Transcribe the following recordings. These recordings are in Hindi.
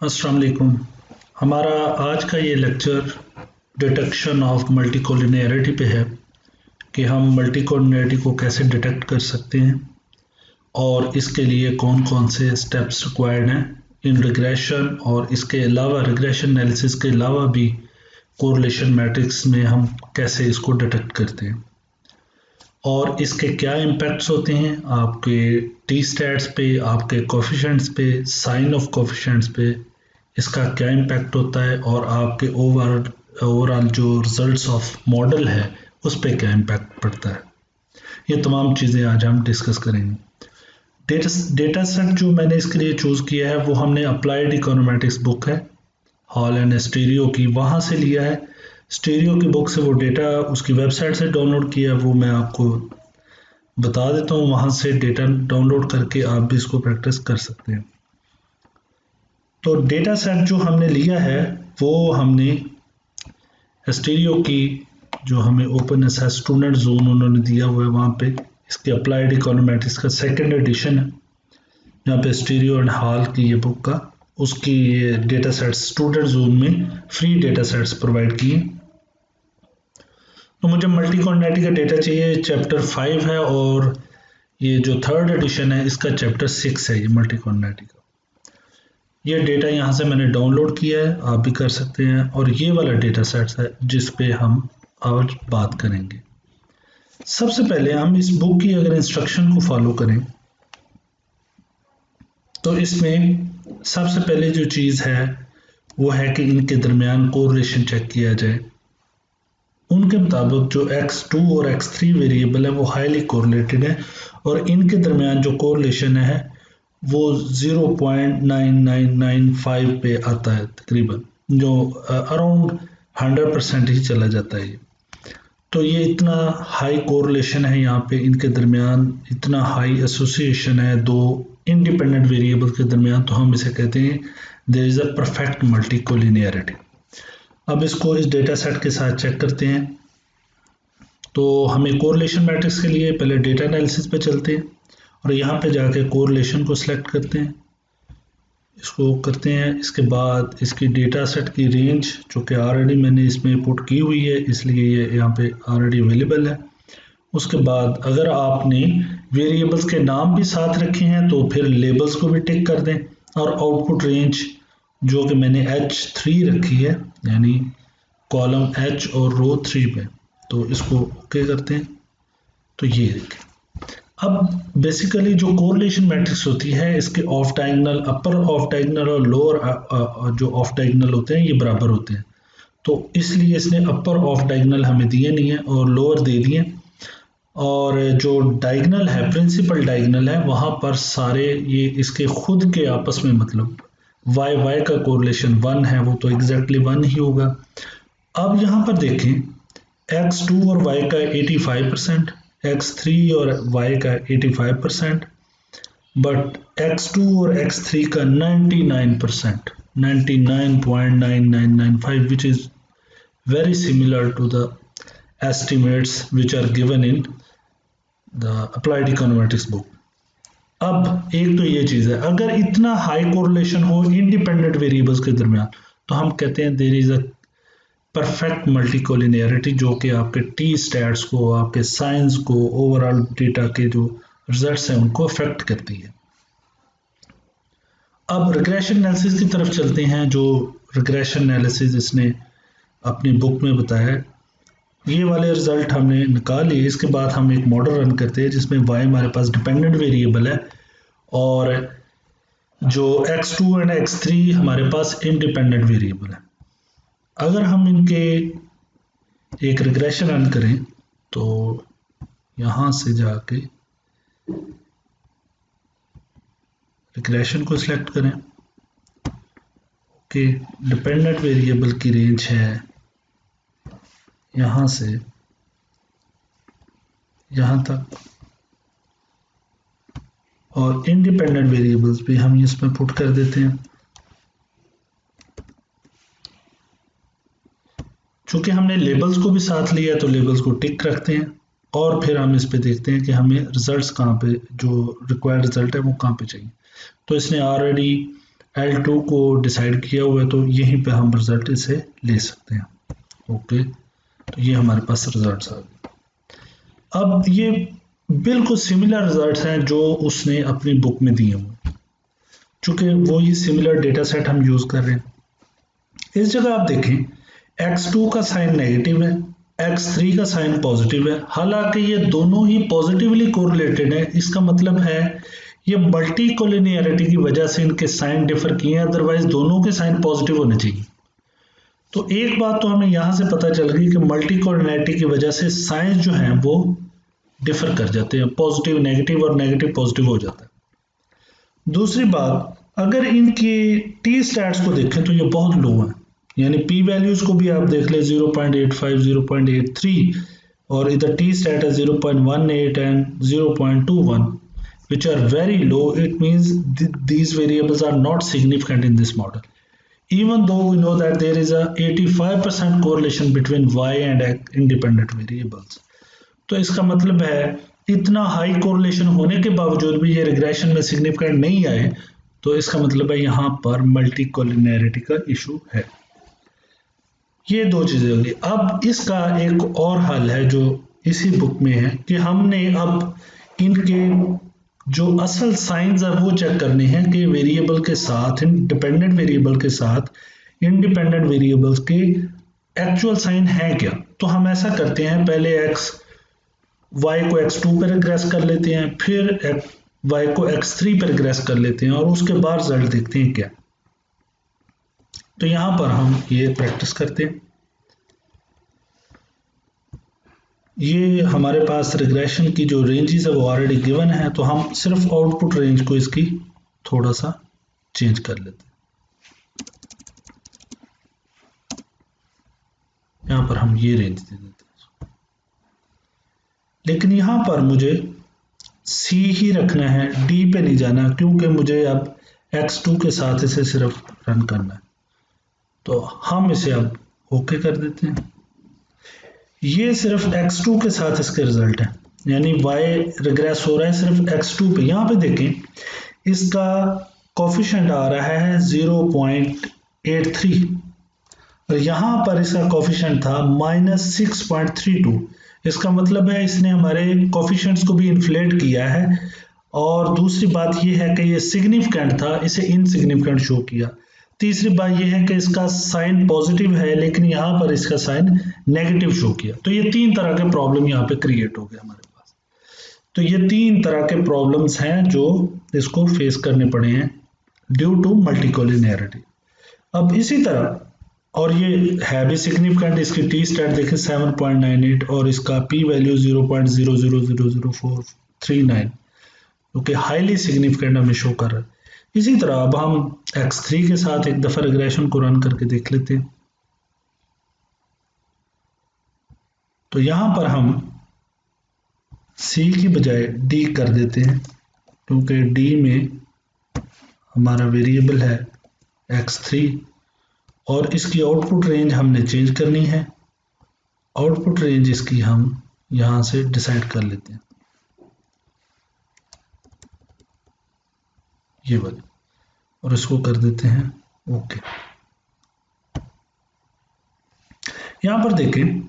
अस्सलाम वालेकुम। हमारा आज का ये लेक्चर डिटेक्शन ऑफ मल्टीकोलिनियरिटी पे है कि हम मल्टीकोलिनियरिटी को कैसे डिटेक्ट कर सकते हैं और इसके लिए कौन कौन से स्टेप्स रिक्वायर्ड हैं इन रिग्रेशन, और इसके अलावा रिग्रेशन एनालिसिस के अलावा भी कोरिलेशन मैट्रिक्स में हम कैसे इसको डिटेक्ट करते हैं और इसके क्या इम्पैक्ट्स होते हैं आपके टी स्टैट्स पे, आपके कोफिशिएंट्स पे, साइन ऑफ कोफिशिएंट्स पे इसका क्या इम्पैक्ट होता है और आपके ओवरऑल जो रिजल्ट्स ऑफ मॉडल है उस पर क्या इम्पैक्ट पड़ता है। ये तमाम चीज़ें आज हम डिस्कस करेंगे। डेटा सेट जो मैंने इसके लिए चूज़ किया है वो हमने अप्लाइड इकोनोमेट्रिक्स बुक है हॉल एंड स्टीरियो की, वहाँ से लिया है। स्टीरियो की बुक से वो डेटा उसकी वेबसाइट से डाउनलोड किया है, वो मैं आपको बता देता हूँ। वहाँ से डेटा डाउनलोड करके आप भी इसको प्रैक्टिस कर सकते हैं। तो डेटा सेट जो हमने लिया है वो हमने स्टीरियो की जो हमें ओपन एसेस स्टूडेंट जोन उन्होंने दिया हुआ है, वहाँ पे इसके अप्लाइड इकोनोमेट्रिक्स का सेकेंड एडिशन है, यहाँ पे स्टीरियो एंड हॉल की ये बुक का उसकी ये डेटा सेट्स स्टूडेंट जोन में फ्री डेटा सेट्स प्रोवाइड किए। तो मुझे मल्टीकोलिनियरिटी का डेटा चाहिए, चैप्टर 5 है और ये जो थर्ड एडिशन है इसका चैप्टर 6 है ये मल्टीकोलिनियरिटी का। ये डेटा यहाँ से मैंने डाउनलोड किया है, आप भी कर सकते हैं, और ये वाला डेटा सेट है जिस पे हम आज बात करेंगे। सबसे पहले हम इस बुक की अगर इंस्ट्रक्शन को फॉलो करें तो इसमें सबसे पहले जो चीज़ है वो है कि इनके दरमियान कोरिलेशन चेक किया जाए। उनके मुताबिक जो x2 और x3 वेरिएबल है वो हाईली कोरिलेटेड है और इनके दरमियान जो कोरिलेशन है वो 0.9995 पे आता है तकरीबन, जो अराउंड 100% ही चला जाता है। तो ये इतना हाई कोरिलेशन है यहाँ पे, इनके दरमियान इतना हाई एसोसिएशन है दो इंडिपेंडेंट वेरिएबल के दरमियान, तो हम इसे कहते हैं there is a perfect multicollinearity. अब इसको इस डेटा सेट के साथ चेक करते हैं। तो हमें कोरिलेशन मैट्रिक्स के लिए पहले डेटा एनालिसिस पे चलते हैं और यहाँ पे जाके कोरिलेशन को सिलेक्ट करते हैं, इसको करते हैं। इसके बाद इसकी डेटा सेट की रेंज जो कि ऑलरेडी मैंने इसमें पुट की हुई है इसलिए ये यहाँ पे ऑलरेडी अवेलेबल है। उसके बाद अगर आपने वेरिएबल्स के नाम भी साथ रखे हैं तो फिर लेबल्स को भी टिक कर दें, और आउटपुट रेंज जो कि मैंने H3 रखी है यानी कॉलम H और रो 3 पे, तो इसको ओके करते हैं। तो ये देखें, अब बेसिकली जो कोरिलेशन मैट्रिक्स होती है इसके of diagonal, upper of diagonal और लोअर जो ऑफ डायगोनल होते हैं ये बराबर होते हैं, तो इसलिए इसने अपर ऑफ डायगोनल हमें दिए नहीं है और लोअर दे दिए। और जो डायगोनल है, प्रिंसिपल डायगोनल है, वहाँ पर सारे ये इसके खुद के आपस में मतलब y का कोरिलेशन 1 है, वो तो एग्जैक्टली 1 ही होगा। अब यहाँ पर देखें x2 और y का 85%, x3 और y का 85%, बट x2 और x3 का 99%, 99.9995, which is very similar to the estimates which are given in the applied econometrics book। अब एक तो ये चीज़ है, अगर इतना हाई कोरिलेशन हो इंडिपेंडेंट वेरिएबल्स के दरमियान तो हम कहते हैं there is a perfect multicollinearity, जो कि आपके टी स्टैट्स को, आपके साइंस को, ओवरऑल डेटा के जो रिजल्ट्स हैं उनको अफेक्ट करती है। अब रिग्रेशन एनालिसिस की तरफ चलते हैं। जो रिग्रेशन एनालिसिस इसने अपनी बुक में बताया है, ये वाले रिजल्ट हमने निकाल लिए। इसके बाद हम एक मॉडल रन करते हैं जिसमें y हमारे पास डिपेंडेंट वेरिएबल है और जो x2 एंड x3 हमारे पास इंडिपेंडेंट वेरिएबल है। अगर हम इनके एक रिग्रेशन रन करें तो यहाँ से जाके रिग्रेशन को सिलेक्ट करें। ओके, डिपेंडेंट वेरिएबल की रेंज है यहाँ से यहाँ तक, और इंडिपेंडेंट वेरिएबल्स भी हम इसमें पुट कर देते हैं। चूंकि हमने लेबल्स को भी साथ लिया तो लेबल्स को टिक रखते हैं और फिर हम इस पे देखते हैं कि हमें रिजल्ट्स कहाँ पे, जो रिक्वायर्ड रिजल्ट है वो कहाँ पे चाहिए। तो इसने ऑलरेडी L2 को डिसाइड किया हुआ है, तो यहीं पे हम रिजल्ट इसे ले सकते हैं। ओके, तो ये हमारे पास रिजल्ट्स आ गए। अब ये बिल्कुल सिमिलर रिजल्ट्स हैं जो उसने अपनी बुक में दिए हुए, चूंकि वो ही सिमिलर डेटा सेट हम यूज कर रहे हैं। इस जगह आप देखें x2 का साइन नेगेटिव है, x3 का साइन पॉजिटिव है, हालांकि ये दोनों ही पॉजिटिवली कोरिलेटेड है। इसका मतलब है ये मल्टी कोलिनियरिटी की वजह से इनके साइन डिफर किए हैं, अदरवाइज दोनों के साइन पॉजिटिव होने चाहिए। तो एक बात तो हमें यहां से पता चल गई कि मल्टी कोलिनियरिटी की वजह से साइंस जो हैं वो डिफर कर जाते हैं, पॉजिटिव नेगेटिव और नेगेटिव पॉजिटिव हो जाता है। दूसरी बात, अगर इनकी टी स्टैट्स को देखें तो ये बहुत लो है, यानी पी वैल्यूज को भी आप देख लें 0.85, 0.83 और इधर टी स्टैट है 0.18 and 0.21 which are very low. It means these variables are not significant in this model, even though we know that there is a 85% correlation between y and independent variables. तो इसका मतलब है इतना हाई कोरिलेशन होने के बावजूद भी ये रिग्रेशन में सिग्निफिकेंट नहीं आए, तो इसका मतलब है यहाँ पर मल्टी कोलिनियरिटी का इशू है। ये दो चीजें होगी। अब इसका एक और हल है जो इसी बुक में है कि हमने अब इनके जो असल साइंस है वो चेक करने हैं कि वेरिएबल के साथ, डिपेंडेंट वेरिएबल के साथ इंडिपेंडेंट वेरिएबल्स के एक्चुअल साइन है क्या। तो हम ऐसा करते हैं, पहले y को x2 पर रिग्रेस कर लेते हैं, फिर y को x3 पर रिग्रेस कर लेते हैं और उसके बाद रिजल्ट देखते हैं क्या। तो यहां पर हम ये प्रैक्टिस करते हैं। ये हमारे पास रिग्रेशन की जो रेंजेस है वो ऑलरेडी गिवन है, तो हम सिर्फ आउटपुट रेंज को इसकी थोड़ा सा चेंज कर लेते हैं। यहां पर हम ये रेंज दे देते हैं, लेकिन यहां पर मुझे C ही रखना है, D पे नहीं जाना, क्योंकि मुझे अब x2 के साथ इसे सिर्फ रन करना है। तो हम इसे अब ओके कर देते हैं। ये सिर्फ x2 के साथ इसके रिजल्ट है, यानी y रिग्रेस हो रहा है सिर्फ x2 पे। यहां पे देखें इसका कोफिशिएंट आ रहा है 0.83 और यहां पर इसका कोफिशिएंट था -6.32। इसका मतलब है इसने हमारे कोफिशिएंट्स को भी इन्फ्लेट किया है। और दूसरी बात यह है कि ये सिग्निफिकेंट था, इसे इनसिग्निफिकेंट शो किया। तीसरी बात यह है कि इसका साइन पॉजिटिव है लेकिन यहाँ पर इसका साइन नेगेटिव शो किया। तो ये तीन तरह के प्रॉब्लम यहाँ पे क्रिएट हो गए हमारे पास। तो ये तीन तरह के प्रॉब्लम्स हैं जो इसको फेस करने पड़े हैं ड्यू टू मल्टीकोलिनियरिटी। अब इसी तरह, और ये है भी सिग्निफिकेंट, इसकी टी स्टैट देखें 7.98 और इसका पी वैल्यू 0.000439, क्योंकि हाईली सिग्निफिकेंट हमें शो कर रहा है। इसी तरह अब हम x3 के साथ एक दफा रिग्रेशन को रन करके देख लेते हैं। तो यहां पर हम C की बजाय D कर देते हैं, क्योंकि D में हमारा वेरिएबल है x3 और इसकी आउटपुट रेंज हमने चेंज करनी है। आउटपुट रेंज इसकी हम यहां से डिसाइड कर लेते हैं, ये वाली, और इसको कर देते हैं ओके। यहां पर देखें,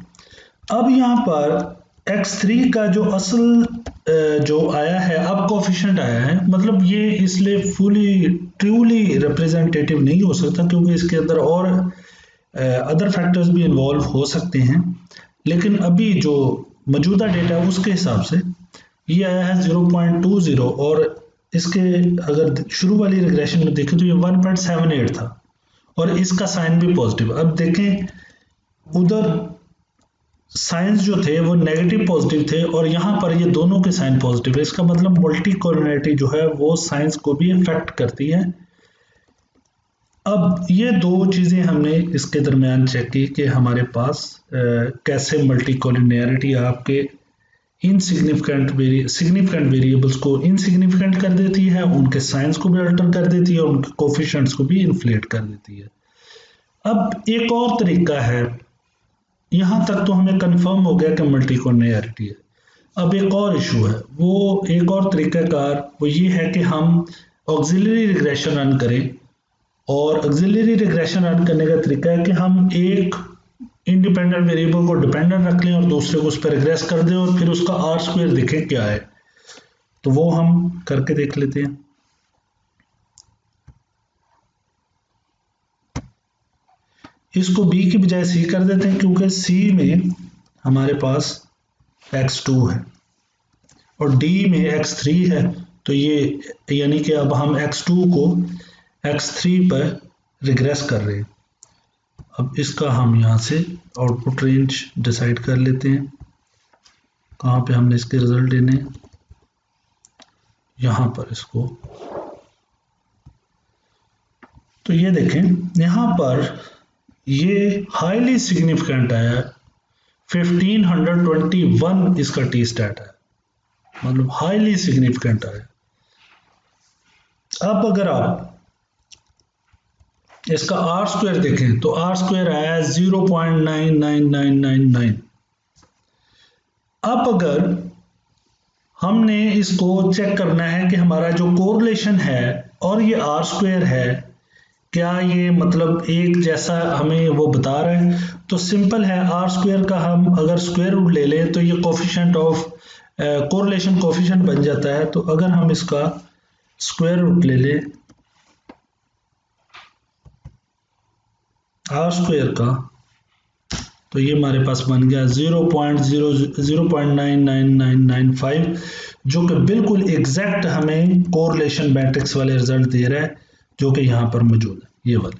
अब यहां पर x3 का जो असल जो आया है, अब कोफिशिएंट आया है, मतलब ये इसलिए फुली ट्रूली रिप्रेजेंटेटिव नहीं हो सकता क्योंकि इसके अंदर और अदर फैक्टर्स भी इन्वॉल्व हो सकते हैं। लेकिन अभी जो मौजूदा डेटा उसके हिसाब से ये आया है 0.20 और इसके अगर शुरू वाली रिग्रेशन में देखें तो ये 1.78 था और इसका साइन भी पॉजिटिव। अब देखें उधर साइंस जो थे वो नेगेटिव पॉजिटिव थे और यहाँ पर ये दोनों के साइन पॉजिटिव है। इसका मतलब मल्टीकोलिनियरिटी जो है वो साइंस को भी इफेक्ट करती है। अब ये दो चीजें हमने इसके दरमियान चेक की कि हमारे पास कैसे मल्टीकोलिनियरिटी आपके सिग्निफिकेंट वेरिएबल्स को इनसिग्निफिकेंट कर देती है, उनके साइंस को भी अल्टर कर देती है और उनके कोफिशिएंट्स को भी इन्फ्लेट कर देती है। अब एक और तरीका है, यहां तक तो हमें कंफर्म हो गया कि मल्टीकोलिनियरिटी है। अब एक और इशू है, वो एक और तरीकाकार वो ये है कि हम ऑक्सिलरी रिग्रेशन रन करें और ऑक्सिलरी रिग्रेशन रन करने का तरीका है कि हम एक इंडिपेंडेंट वेरिएबल को डिपेंडेंट रख लें और दूसरे को उस पर रिग्रेस कर दें और फिर उसका आर स्क्वायर देखें क्या है। तो वो हम करके देख लेते हैं। इसको b की बजाय c कर देते हैं क्योंकि c में हमारे पास x2 है और d में x3 है, तो ये यानी कि अब हम x2 को x3 पर रिग्रेस कर रहे हैं। अब इसका हम यहाँ से आउटपुट रेंज डिसाइड कर लेते हैं, कहाँ पे हमने इसके रिजल्ट देने, यहाँ पर इसको। तो ये देखें यहाँ पर ये हाईली सिग्निफिकेंट है, 1521 इसका टी स्टैट है, मतलब हाईली सिग्निफिकेंट है। अब अगर आप इसका आर स्क्वायर देखें तो आर स्क्वायर आया 0.99999। अब अगर हमने इसको चेक करना है कि हमारा जो कोरिलेशन है और ये आर स्क्वायर है, क्या ये मतलब एक जैसा हमें वो बता रहा है, तो सिंपल है, आर स्क्वायर का हम अगर स्क्वायर रूट ले लें तो ये कोफिशिएंट ऑफ कोरिलेशन कोफिशिएंट बन जाता है। तो अगर हम इसका स्क्वायर रूट ले लें आर स्क्वायर का, तो ये हमारे पास बन गया 0.999995, जो कि बिल्कुल एग्जैक्ट हमें कोरिलेशन मैट्रिक्स वाले रिजल्ट दे रहा है जो कि यहां पर मौजूद है, ये वाले।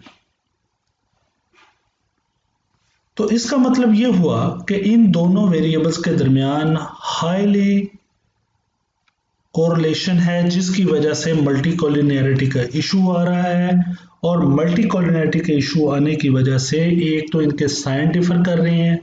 तो इसका मतलब ये हुआ कि इन दोनों वेरिएबल्स के दरमियान हाईली कोरिलेशन है, जिसकी वजह से मल्टीकोलिनियरिटी का इशू आ रहा है। और मल्टीकोलिनियरिटी के इशू आने की वजह से एक तो इनके साइन डिफर कर रहे हैं,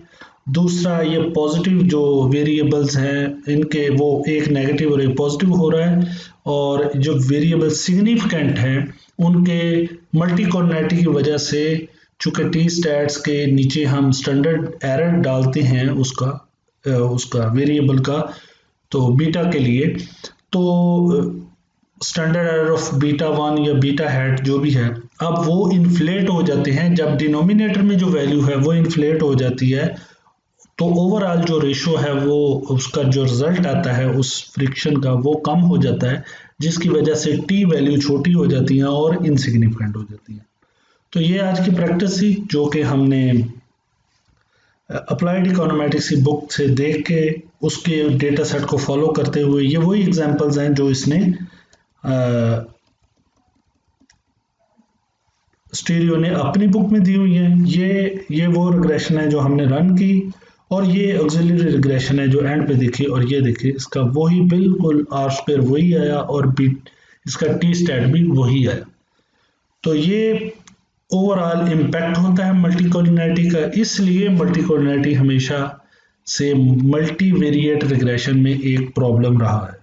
दूसरा ये पॉजिटिव जो वेरिएबल्स हैं इनके वो एक नेगेटिव और एक पॉजिटिव हो रहा है, और जो वेरिएबल सिग्निफिकेंट हैं उनके मल्टीकोलिनियरिटी की वजह से, चूंकि टी स्टैट्स के नीचे हम स्टैंडर्ड एरर डालते हैं उसका वेरिएबल का, तो बीटा के लिए, तो स्टैंडर्ड एरर ऑफ बीटा 1 या बीटा हैट जो भी है, अब वो इन्फ्लेट हो जाते हैं। जब डिनोमिनेटर में जो वैल्यू है वो इन्फ्लेट हो जाती है, तो ओवरऑल जो रेशो है वो उसका जो रिजल्ट आता है उस फ्रिक्शन का वो कम हो जाता है, जिसकी वजह से टी वैल्यू छोटी हो जाती है और इनसिग्निफिकेंट हो जाती है। तो ये आज की प्रैक्टिस थी जो कि हमने अप्लाइड इकोनोमेट्रिक्स की बुक से देख के उसके डेटा सेट को फॉलो करते हुए, ये वही एग्जांपल्स हैं जो इसने स्टीरियो ने अपनी बुक में दी हुई है। ये वो रिग्रेशन है जो हमने रन की, और ये ऑक्सिलरी रिग्रेशन है जो एंड पे देखी, और ये देखिए इसका वही बिल्कुल आर स्क्वायर वही आया और इसका टी स्टैट भी वही आया। तो ये ओवरऑल इम्पैक्ट होता है मल्टीकोलिनियरिटी का, इसलिए मल्टीकोलिनियरिटी हमेशा से मल्टीवेरिएट रिग्रेशन में एक प्रॉब्लम रहा है।